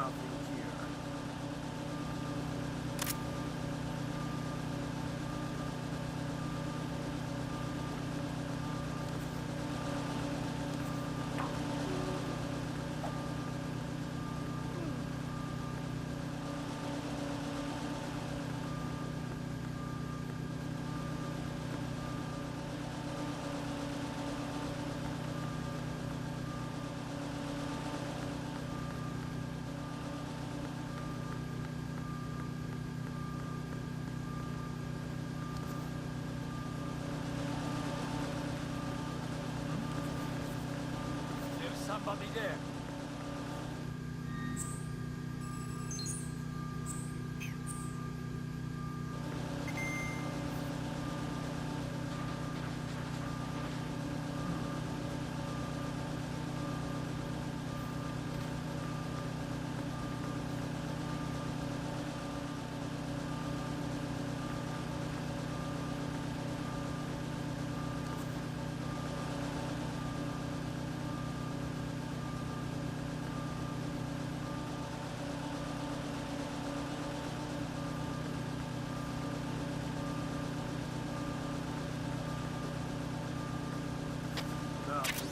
Nothing here. There's somebody there. Nothing here.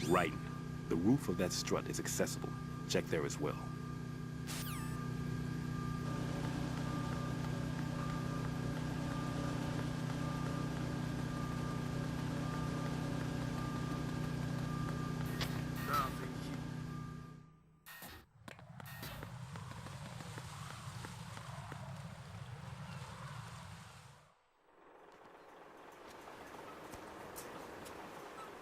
Right. The roof of that strut is accessible. Check there as well. Nothing here.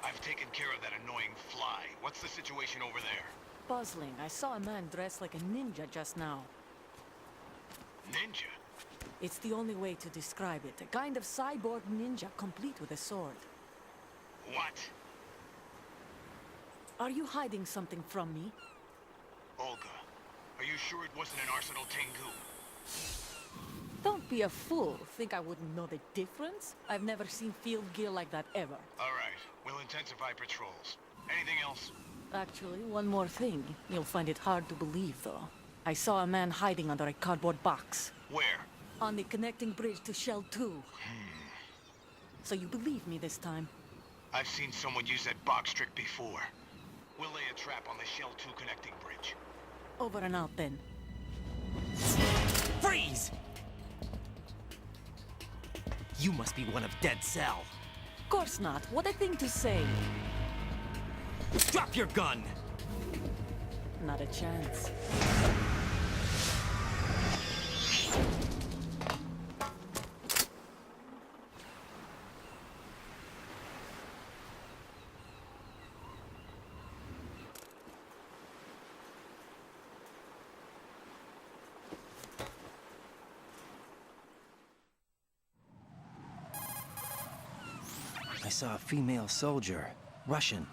I've taken care of that annoying fly. What's the situation over there? Puzzling. I saw a man dressed like a ninja just now. Ninja? It's the only way to describe it. A kind of cyborg ninja complete with a sword. What? Are you hiding something from me? Olga, are you sure it wasn't an Arsenal Tengu? Don't be a fool. Think I wouldn't know the difference? I've never seen field gear like that ever. All right, we'll intensify patrols. Anything else? Actually, one more thing. You'll find it hard to believe, though. I saw a man hiding under a cardboard box. Where? On the connecting bridge to Shell 2. So you believe me this time? I've seen someone use that box trick before. We'll lay a trap on the Shell 2 connecting bridge. Over and out, then. Freeze! You must be one of Dead Cell. Of course not. What a thing to say. Drop your gun! Not a chance. I saw a female soldier. Russian.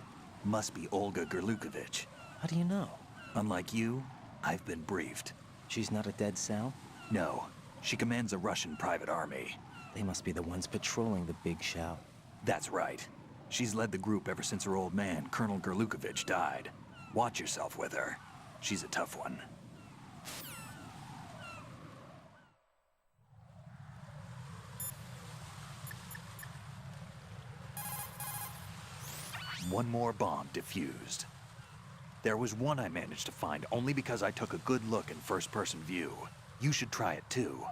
Must be Olga Gerlukovich. How do you know? Unlike you, I've been briefed. She's not a Dead Cell? No, she commands a Russian private army. They must be the ones patrolling the Big Shout. That's right. She's led the group ever since her old man, Colonel Gerlukovich, died. Watch yourself with her. She's a tough one. one more bomb defused. There was one I managed to find only because I took a good look in first-person view. You should try it too.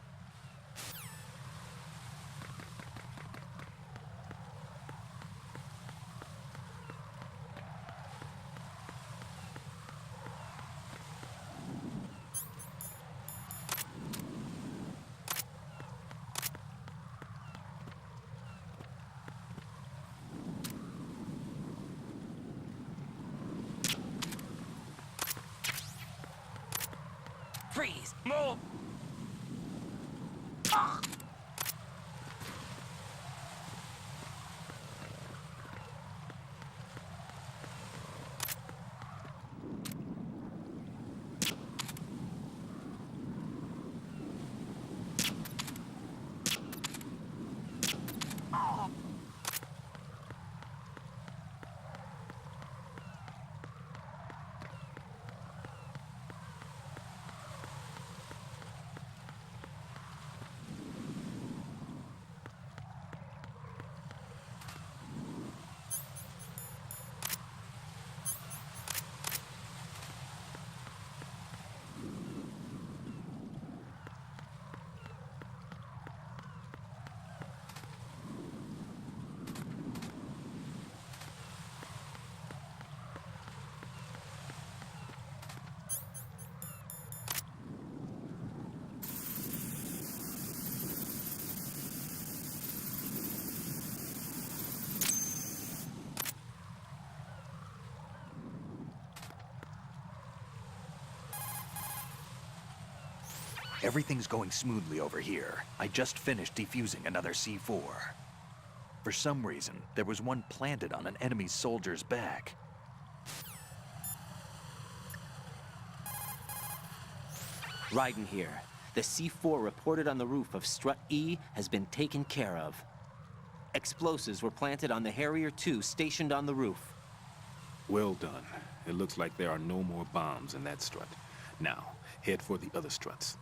Freeze! Move! Everything's going smoothly over here. I just finished defusing another C4. For some reason, there was one planted on an enemy soldier's back. Raiden here. The C4 reported on the roof of Strut E has been taken care of. Explosives were planted on the Harrier 2 stationed on the roof. Well done. It looks like there are no more bombs in that strut. Now, head for the other struts.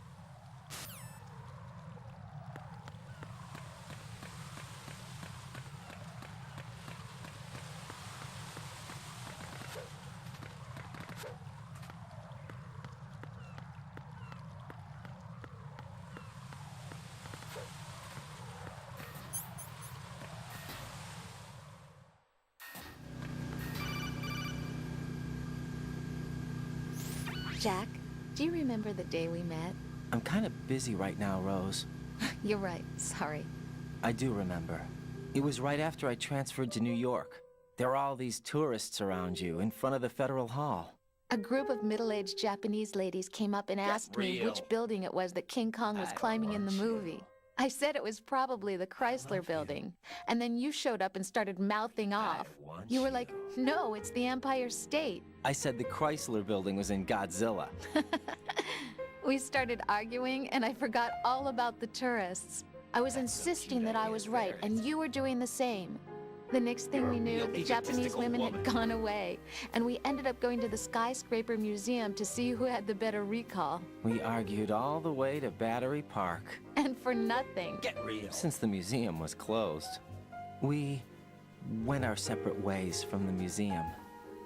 Jack, do you remember the day we met? I'm kind of busy right now, Rose. You're right, sorry. I do remember. It was right after I transferred to New York. There were all these tourists around you in front of the Federal Hall. A group of middle-aged Japanese ladies came up and asked me which building it was that King Kong was climbing in the movie. I said it was probably the Chrysler Building, and then you showed up and started mouthing off. You were like, no, it's the Empire State. I said the Chrysler Building was in Godzilla. We started arguing, and I forgot all about the tourists. I was insisting that I was right, and you were doing the same. The next thing we knew, the Japanese women had gone away, and we ended up going to the Skyscraper Museum to see who had the better recall. We argued all the way to Battery Park. And for nothing. Get real. Since the museum was closed, we went our separate ways from the museum.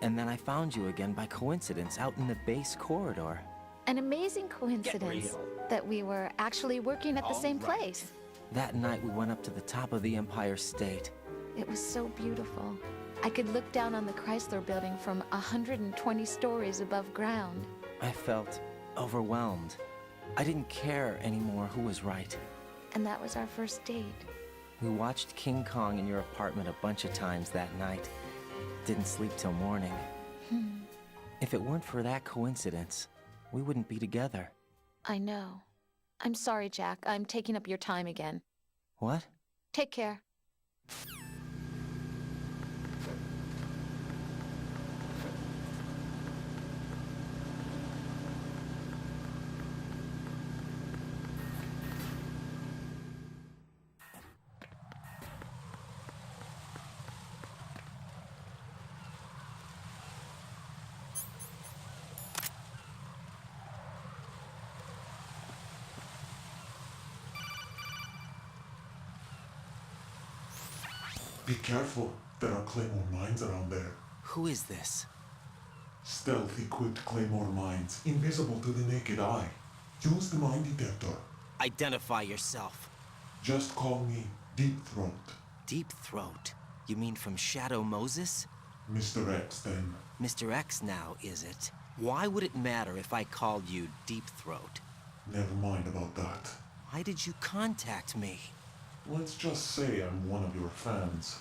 And then I found you again by coincidence out in the base corridor. An amazing coincidence that we were actually working at the same place. That night we went up to the top of the Empire State. It was so beautiful. I could look down on the Chrysler Building from 120 stories above ground. I felt overwhelmed. I didn't care anymore who was right. And that was our first date. We watched King Kong in your apartment a bunch of times that night. Didn't sleep till morning. If it weren't for that coincidence, we wouldn't be together. I know. I'm sorry, Jack. I'm taking up your time again. What? Take care. Be careful. There are Claymore mines around there. Who is this? Stealth-equipped Claymore mines, invisible to the naked eye. Use the mine detector. Identify yourself. Just call me Deep Throat. Deep Throat? You mean from Shadow Moses? Mr. X, then. Mr. X now, is it? Why would it matter if I called you Deep Throat? Never mind about that. Why did you contact me? Let's just say I'm one of your fans.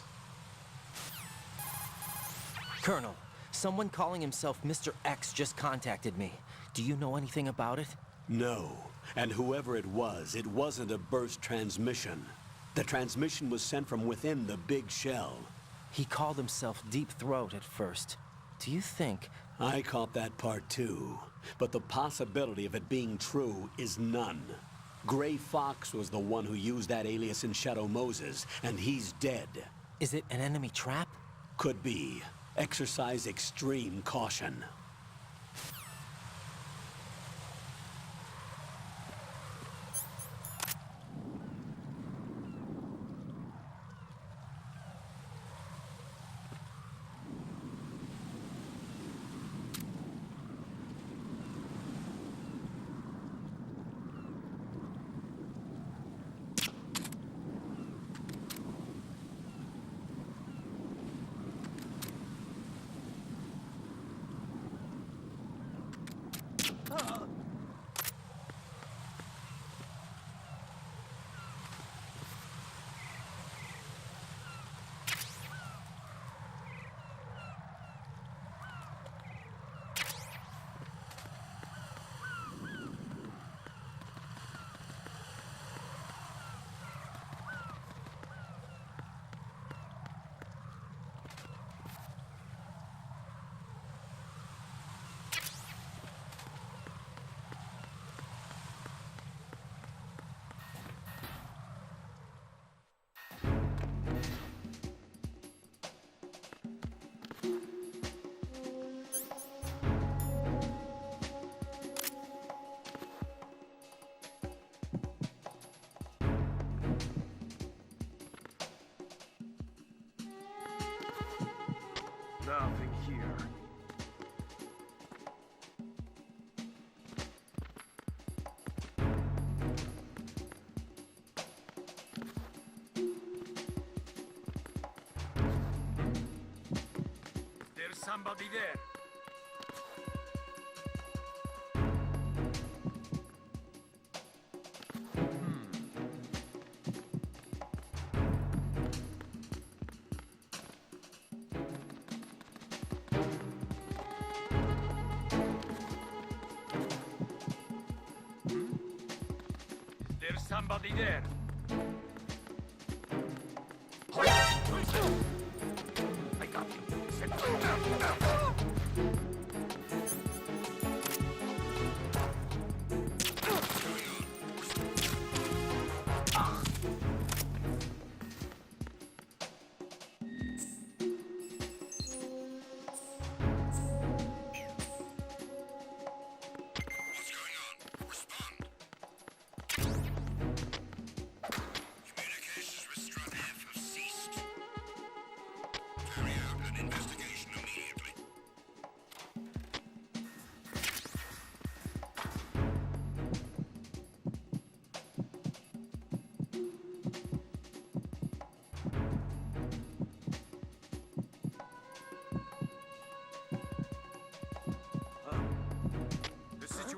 Colonel, someone calling himself Mr. X just contacted me. Do you know anything about it? No. And whoever it wasn't a burst transmission. The transmission was sent from within the big shell. He called himself Deep Throat at first. Do you think... I caught that part too. But the possibility of it being true is none. Gray Fox was the one who used that alias in Shadow Moses, and he's dead. Is it an enemy trap? Could be. Exercise extreme caution. Nothing here. There's somebody there. There's somebody there. I got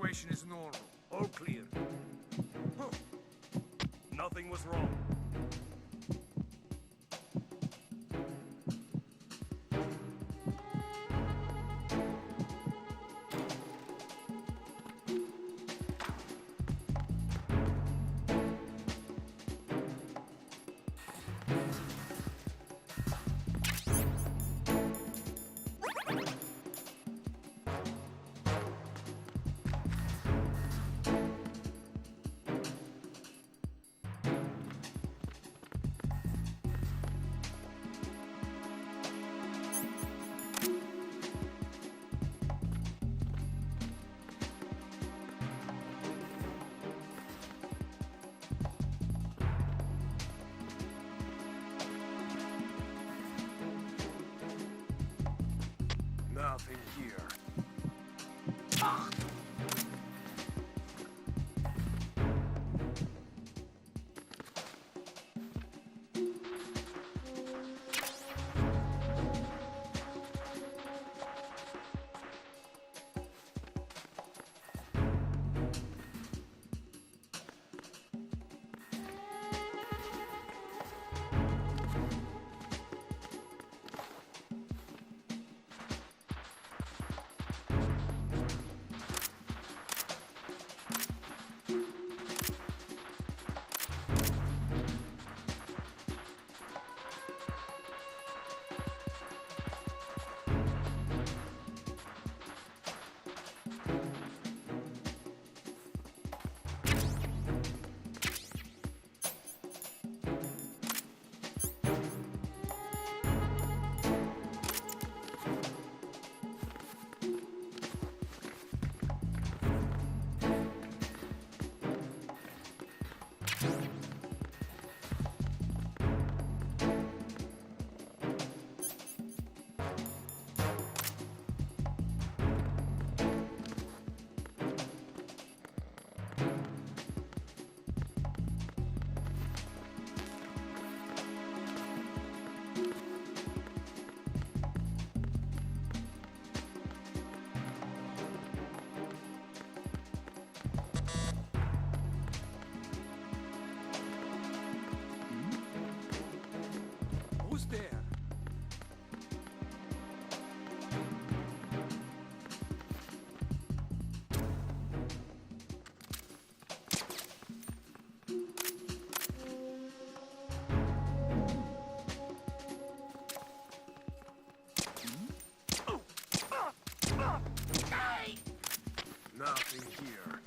situation is normal. All clear. Huh. Nothing was wrong. here. Who's there? Nothing here.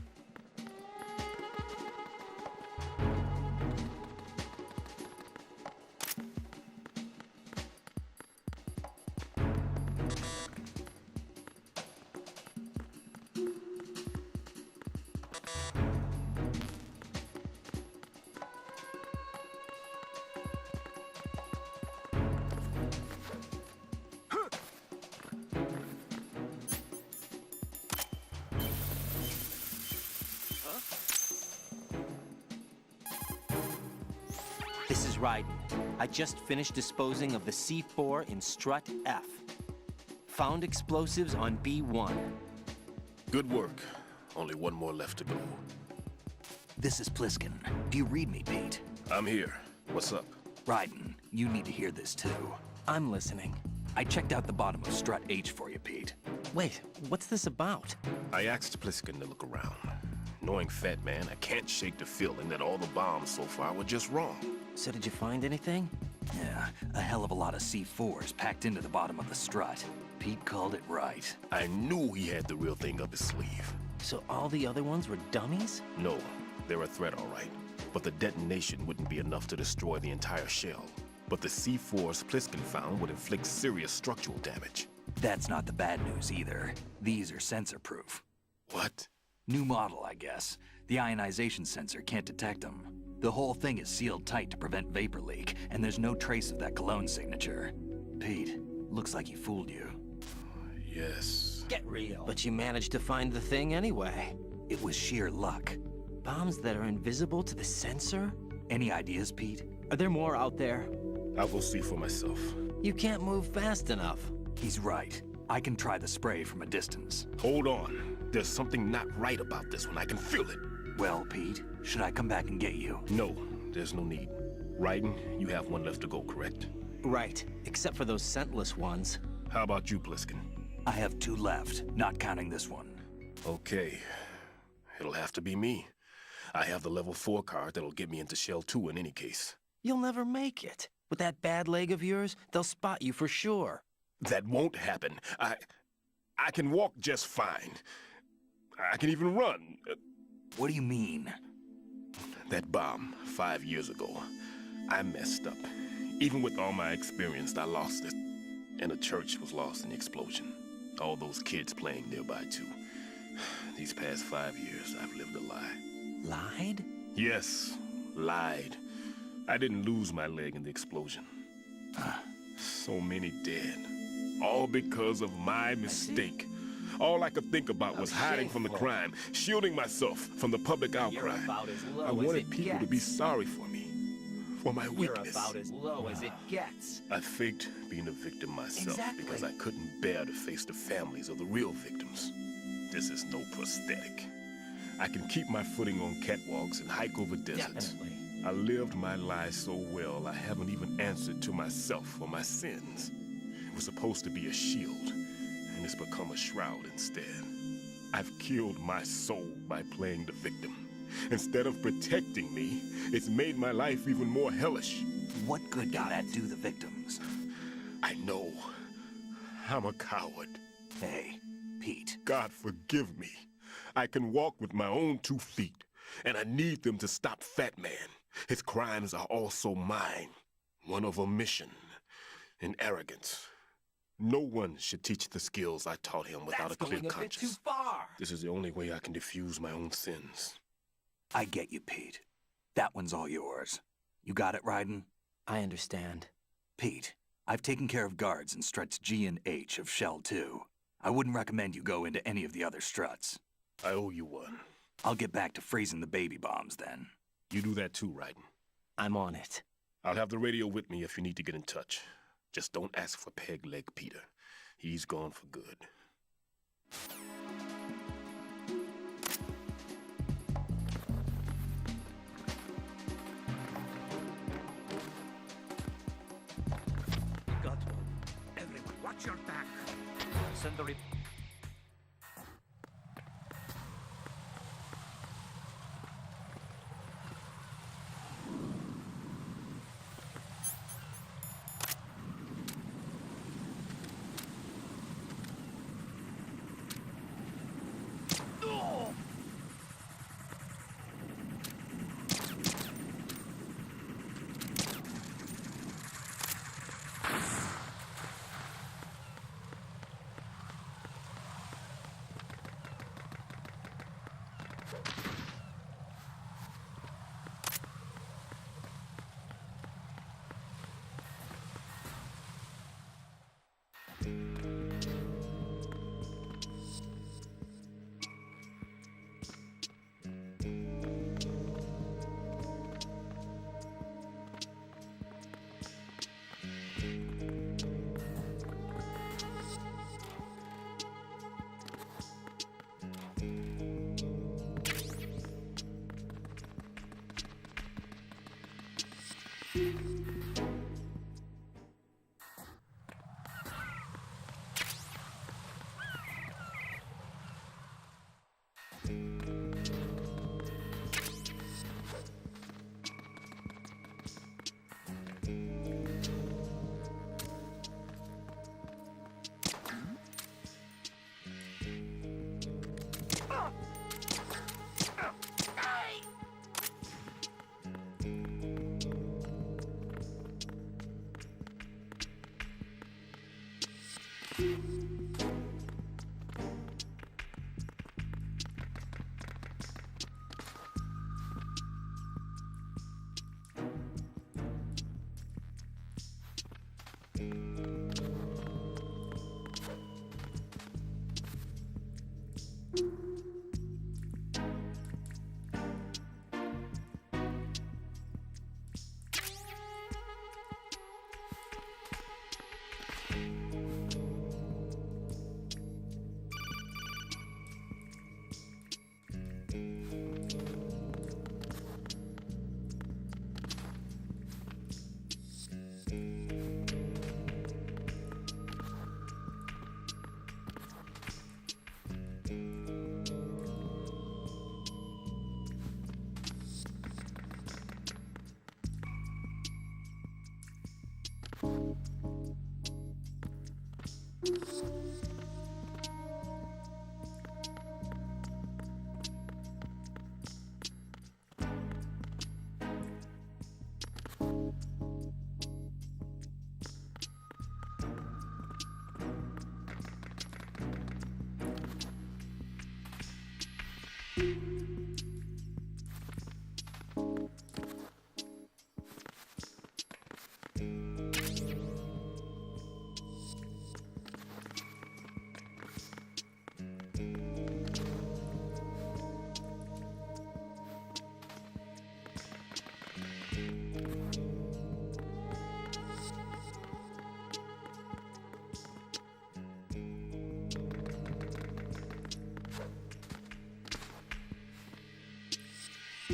This is Raiden. I just finished disposing of the C4 in Strut F. Found explosives on B1. Good work. Only one more left to go. This is Pliskin. Do you read me, Pete? I'm here. What's up? Raiden, you need to hear this too. I'm listening. I checked out the bottom of Strut H for you, Pete. Wait, what's this about? I asked Pliskin to look around. Knowing Fat Man, I can't shake the feeling that all the bombs so far were just wrong. So did you find anything? Yeah, a hell of a lot of C4s packed into the bottom of the strut. Pete called it right. I knew he had the real thing up his sleeve. So all the other ones were dummies? No, they're a threat, all right. But the detonation wouldn't be enough to destroy the entire shell. But the C4s Pliskin found would inflict serious structural damage. That's not the bad news either. These are sensor-proof. What? New model, I guess. The ionization sensor can't detect them. The whole thing is sealed tight to prevent vapor leak, and there's no trace of that cologne signature. Pete, looks like he fooled you. Yes. Get real. But you managed to find the thing anyway. It was sheer luck. Bombs that are invisible to the sensor? Any ideas, Pete? Are there more out there? I'll go see for myself. You can't move fast enough. He's right. I can try the spray from a distance. Hold on. There's something not right about this one. I can feel it. Well, Pete, should I come back and get you? No, there's no need. Raiden, you have one left to go, correct? Right, except for those scentless ones. How about you, Pliskin? I have 2 left, not counting this one. Okay. It'll have to be me. I have the level 4 card that'll get me into Shell 2 in any case. You'll never make it. With that bad leg of yours, they'll spot you for sure. That won't happen. I can walk just fine. I can even run. What do you mean? That bomb 5 years ago, I messed up. Even with all my experience, I lost it. And the church was lost in the explosion. All those kids playing nearby, too. These past 5 years, I've lived a lie. Lied? Yes, lied. I didn't lose my leg in the explosion. So many dead. All because of my mistake. All I could think about was hiding from the crime, shielding myself from the public outcry. I wanted people to be sorry for me, for my weakness. You're about as low as it gets. I faked being a victim myself because I couldn't bear to face the families of the real victims. This is no prosthetic. I can keep my footing on catwalks and hike over deserts. Definitely. I lived my life so well, I haven't even answered to myself for my sins. It was supposed to be a shield, and it's become a shroud instead. I've killed my soul by playing the victim. Instead of protecting me, it's made my life even more hellish. What good can that do the victims? I know. I'm a coward. Hey, Pete. God forgive me. I can walk with my own 2 feet, and I need them to stop Fat Man. His crimes are also mine. One of omission and arrogance. No one should teach the skills I taught him without a clear That's going a bit conscience. too far. This is the only way I can diffuse my own sins. I get you, Pete. That one's all yours. You got it, Raiden? I understand. Pete, I've taken care of guards in struts G and H of Shell 2. I wouldn't recommend you go into any of the other struts. I owe you one. I'll get back to freezing the baby bombs then. You do that too, Raiden. I'm on it. I'll have the radio with me if you need to get in touch. Just don't ask for Peg Leg Peter. He's gone for good. Got one. Everyone, watch your back. Send the I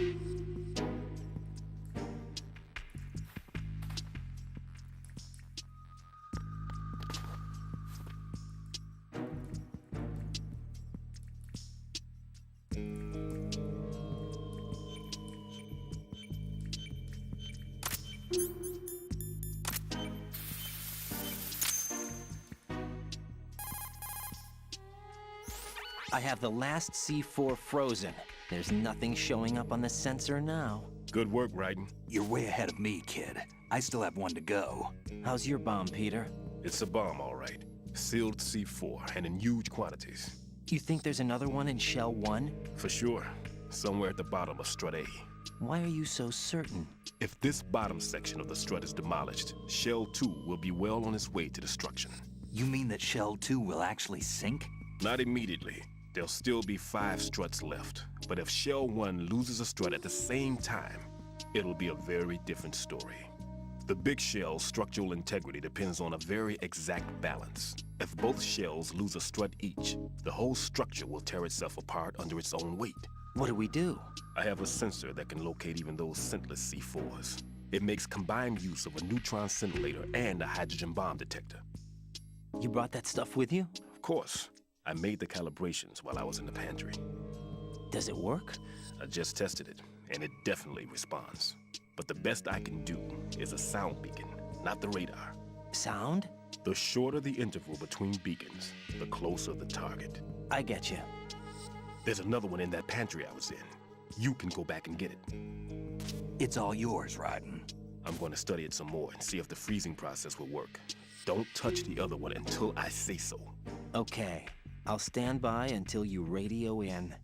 have the last C4 frozen. There's nothing showing up on the sensor now. Good work, Raiden. You're way ahead of me, kid. I still have one to go. How's your bomb, Peter? It's a bomb, all right. Sealed C4, and in huge quantities. You think there's another one in Shell 1? For sure. Somewhere at the bottom of Strut A. Why are you so certain? If this bottom section of the strut is demolished, Shell 2 will be well on its way to destruction. You mean that Shell 2 will actually sink? Not immediately. There'll still be 5 struts left. But if Shell 1 loses a strut at the same time, it'll be a very different story. The big shell's structural integrity depends on a very exact balance. If both shells lose a strut each, the whole structure will tear itself apart under its own weight. What do we do? I have a sensor that can locate even those scentless C4s. It makes combined use of a neutron scintillator and a hydrogen bomb detector. You brought that stuff with you? Of course. I made the calibrations while I was in the pantry. Does it work? I just tested it, and it definitely responds. But the best I can do is a sound beacon, not the radar. Sound? The shorter the interval between beacons, the closer the target. I get you. There's another one in that pantry I was in. You can go back and get it. It's all yours, Raiden. I'm going to study it some more and see if the freezing process will work. Don't touch the other one until I say so. Okay. I'll stand by until you radio in.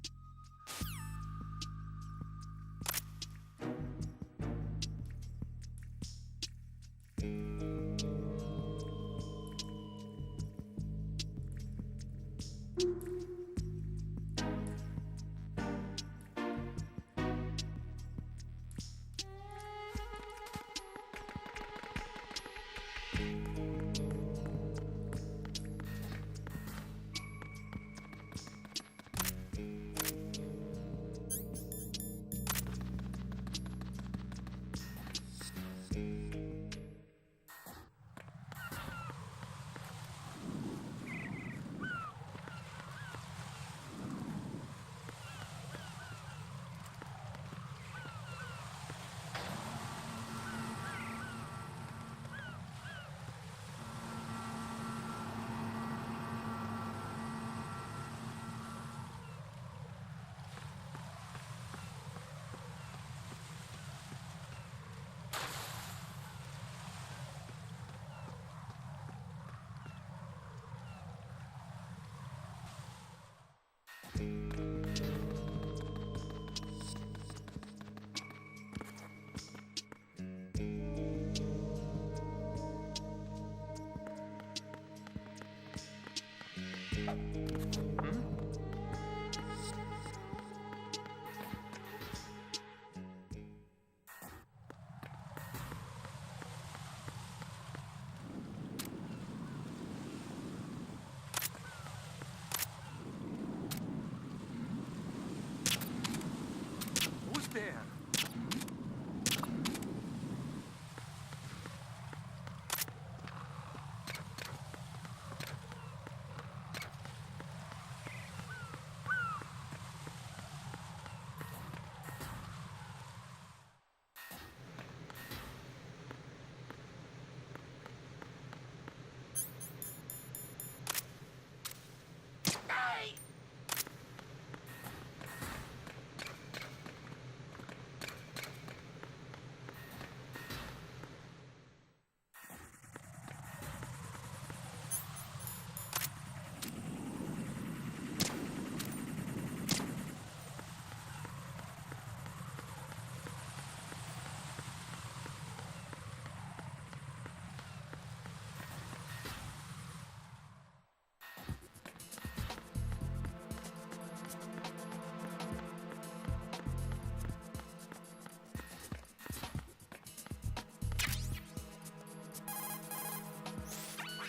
Who's there?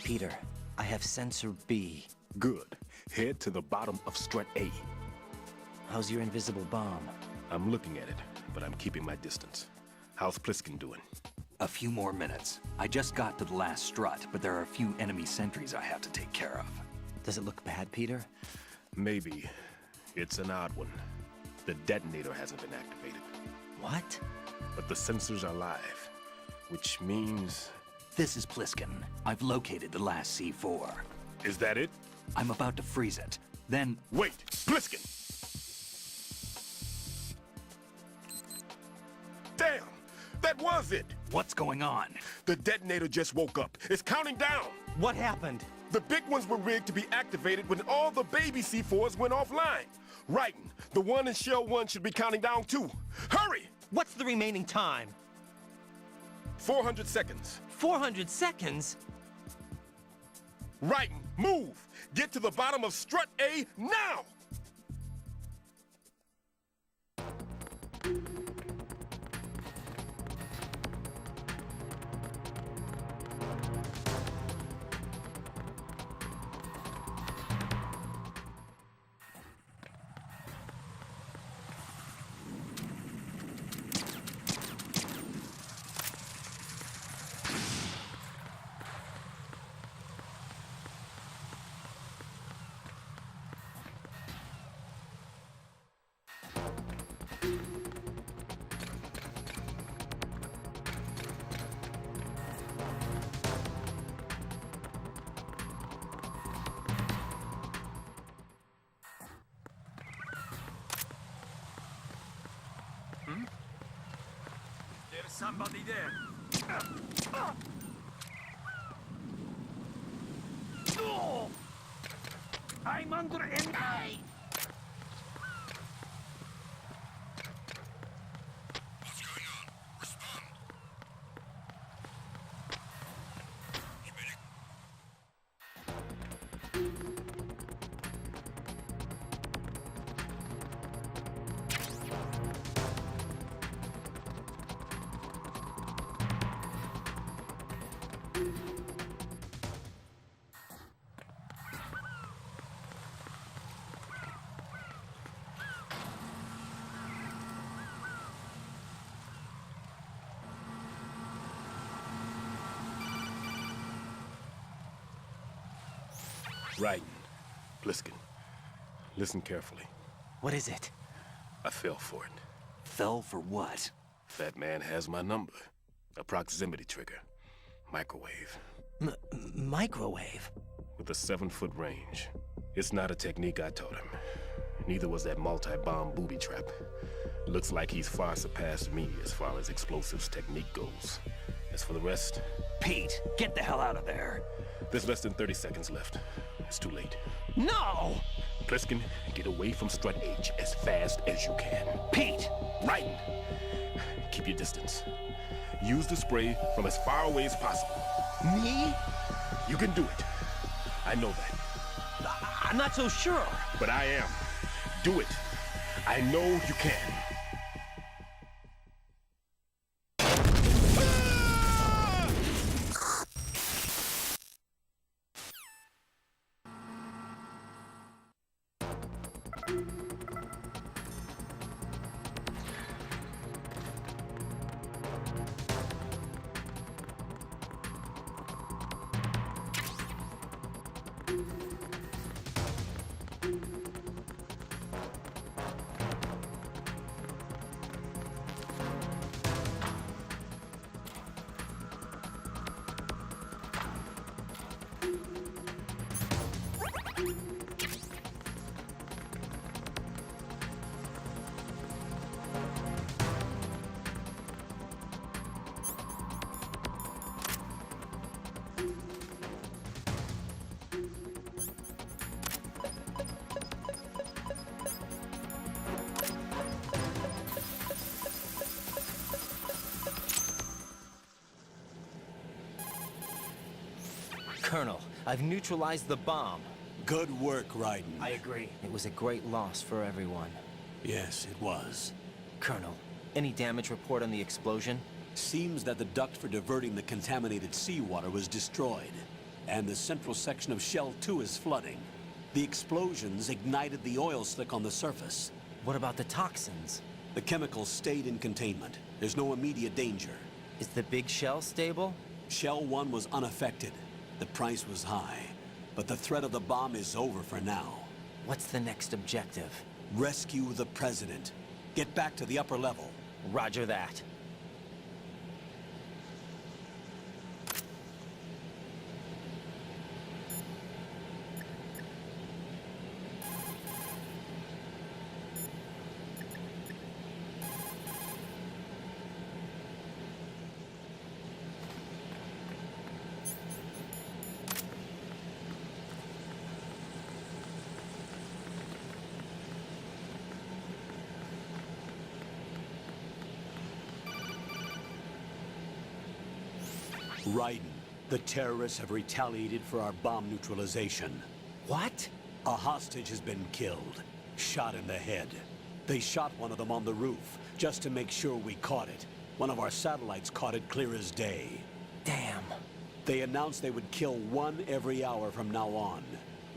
Peter, I have sensor B. Good. Head to the bottom of Strut A. How's your invisible bomb? I'm looking at it, but I'm keeping my distance. How's Pliskin doing? A few more minutes. I just got to the last strut, but there are a few enemy sentries I have to take care of. Does it look bad, Peter? Maybe. It's an odd one. The detonator hasn't been activated. What? But the sensors are live, which means... This is Pliskin. I've located the last C4. Is that it? I'm about to freeze it. Then... Wait! Pliskin! Damn! That was it! What's going on? The detonator just woke up. It's counting down! What happened? The big ones were rigged to be activated when all the baby C4s went offline. Writing, the one in Shell 1 should be counting down too. Hurry! What's the remaining time? 400 seconds. 400 seconds? Writing, move! Get to the bottom of Strut A now! There's somebody there. I'm under enemy. What's going on? Respond. Writing. Pliskin. Listen carefully. What is it? I fell for it. Fell for what? That man has my number. A proximity trigger. Microwave. Microwave? With a 7-foot range. It's not a technique I taught him. Neither was that multi-bomb booby trap. Looks like he's far surpassed me as far as explosives technique goes. As for the rest... Pete, get the hell out of there! There's less than 30 seconds left. It's too late. No! Pliskin, get away from Strut H as fast as you can. Pete! Right! Keep your distance. Use the spray from as far away as possible. Me? You can do it. I know that. I'm not so sure. But I am. Do it. I know you can. Colonel, I've neutralized the bomb. Good work, Raiden. I agree. It was a great loss for everyone. Yes, it was. Colonel, any damage report on the explosion? Seems that the duct for diverting the contaminated seawater was destroyed, and the central section of Shell 2 is flooding. The explosions ignited the oil slick on the surface. What about the toxins? The chemicals stayed in containment. There's no immediate danger. Is the big shell stable? Shell 1 was unaffected. The price was high. But the threat of the bomb is over for now. What's the next objective? Rescue the President. Get back to the upper level. Roger that. Raiden, the terrorists have retaliated for our bomb neutralization. What? A hostage has been killed, shot in the head. They shot one of them on the roof, just to make sure we caught it. One of our satellites caught it clear as day. Damn. They announced they would kill one every hour from now on.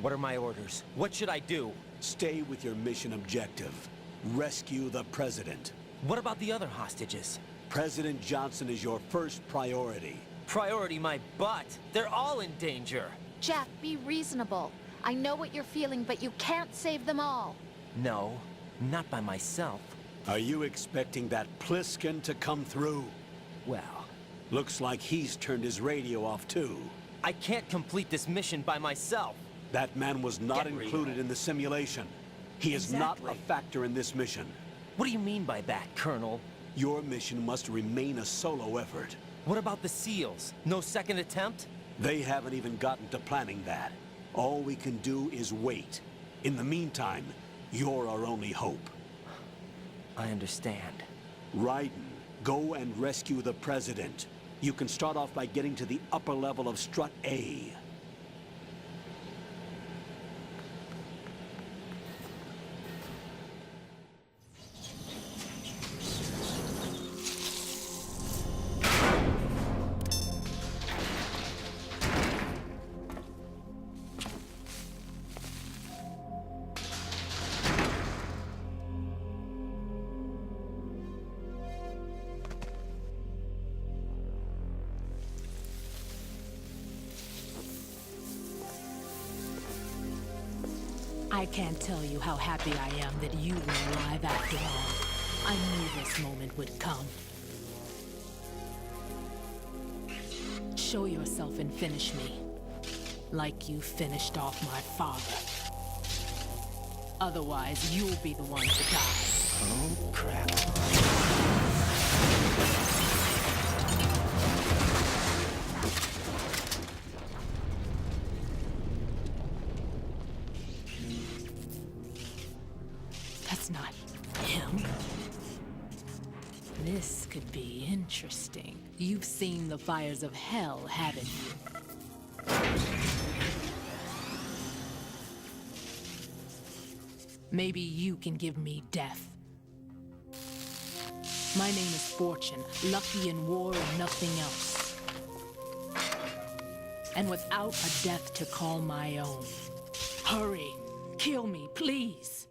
What are my orders? What should I do? Stay with your mission objective. Rescue the President. What about the other hostages? President Johnson is your first priority. Priority my butt. They're all in danger. Jeff, be reasonable. I know what you're feeling, but you can't save them all. No, not by myself. Are you expecting that Pliskin to come through? Well, looks like he's turned his radio off too. I can't complete this mission by myself. That man was not included in the simulation. He is not a factor in this mission. What do you mean by that, Colonel? Your mission must remain a solo effort. What about the SEALs? No second attempt? They haven't even gotten to planning that. All we can do is wait. In the meantime, you're our only hope. I understand. Raiden, go and rescue the President. You can start off by getting to the upper level of Strut A. I can't tell you how happy I am that you were alive after all. I knew this moment would come. Show yourself and finish me. Like you finished off my father. Otherwise, you'll be the one to die. Oh, crap. That's not him. This could be interesting. You've seen the fires of hell, haven't you? Maybe you can give me death. My name is Fortune, lucky in war and nothing else. And without a death to call my own. Hurry, kill me, please.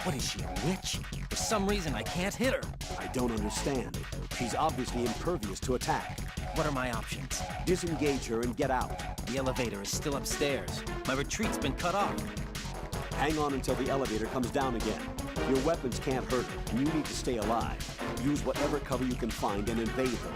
What is she, a witch? For some reason, I can't hit her. I don't understand. She's obviously impervious to attack. What are my options? Disengage her and get out. The elevator is still upstairs. My retreat's been cut off. Hang on until the elevator comes down again. Your weapons can't hurt her, and you need to stay alive. Use whatever cover you can find and invade her.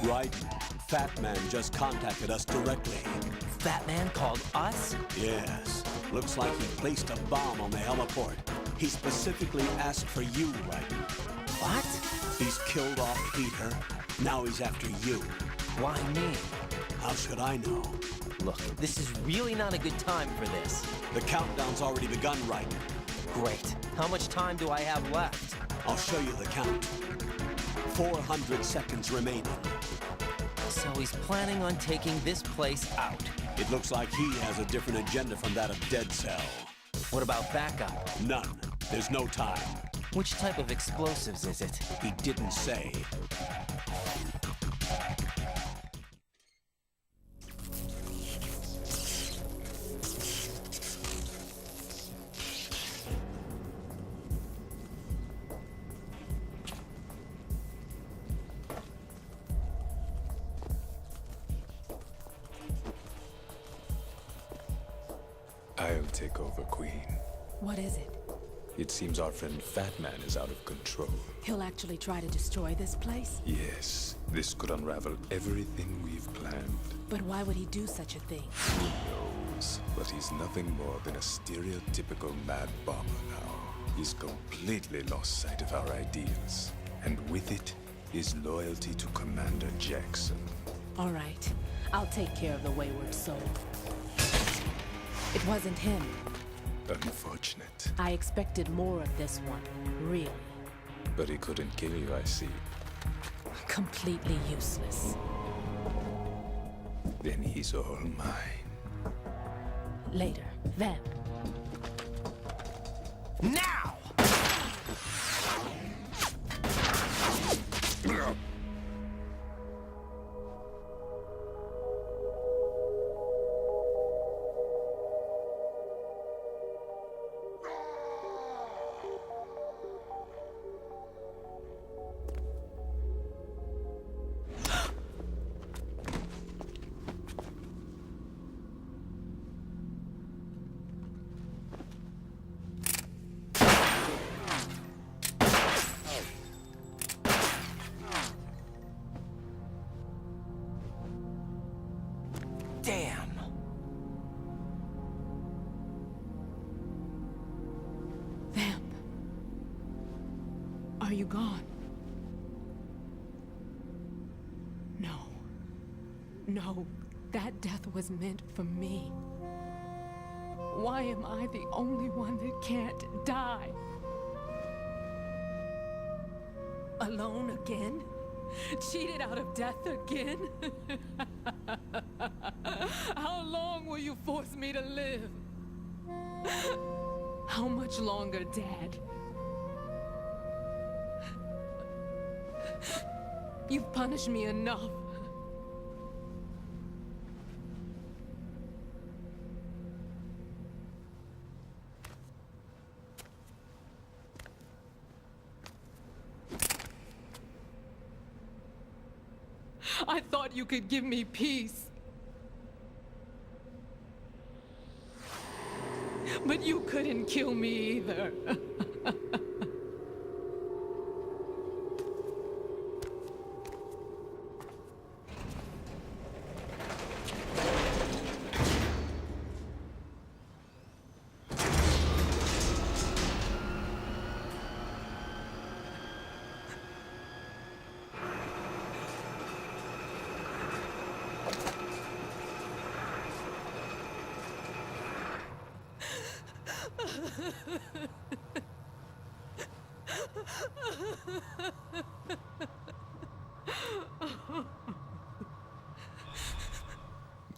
Right. Fat Man just contacted us directly. Fat Man called us? Yes. Looks like he placed a bomb on the heliport. He specifically asked for you, Raiden. What? He's killed off Peter. Now he's after you. Why me? How should I know? Look, this is really not a good time for this. The countdown's already begun, Raiden. Great. How much time do I have left? I'll show you the count. 400 seconds remaining. So he's planning on taking this place out. It looks like he has a different agenda from that of Dead Cell. What about backup? None. There's no time. Which type of explosives is it? He didn't say. I'll take over, Queen. What is it? It seems our friend Fat Man is out of control. He'll actually try to destroy this place? Yes, this could unravel everything we've planned. But why would he do such a thing? Who knows? But he's nothing more than a stereotypical mad bomber now. He's completely lost sight of our ideals. And with it, his loyalty to Commander Jackson. All right. I'll take care of the wayward soul. It wasn't him. Unfortunate. I expected more of this one, really. But he couldn't kill you, I see. Completely useless. Then he's all mine. Later, then. Now! Damn! Vamp. Are you gone? No. No, that death was meant for me. Why am I the only one that can't die? Alone again? Cheated out of death again? How long will you force me to live? How much longer, Dad? You've punished me enough. I thought you could give me peace. But you couldn't kill me either.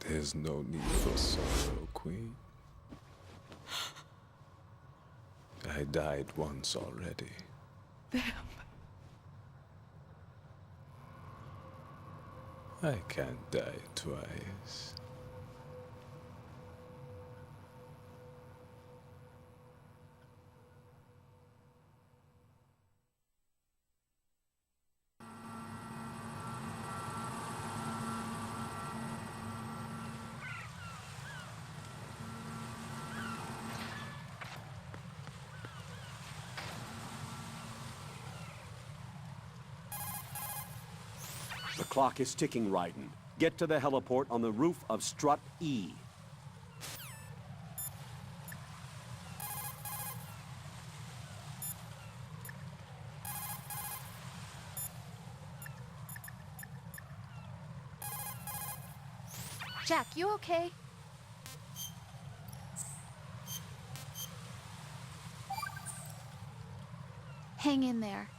There's no need for sorrow, Queen. I died once already. Them. I can't die twice. The clock is ticking, Raiden. Get to the heliport on the roof of Strut E. Jack, you okay? Hang in there.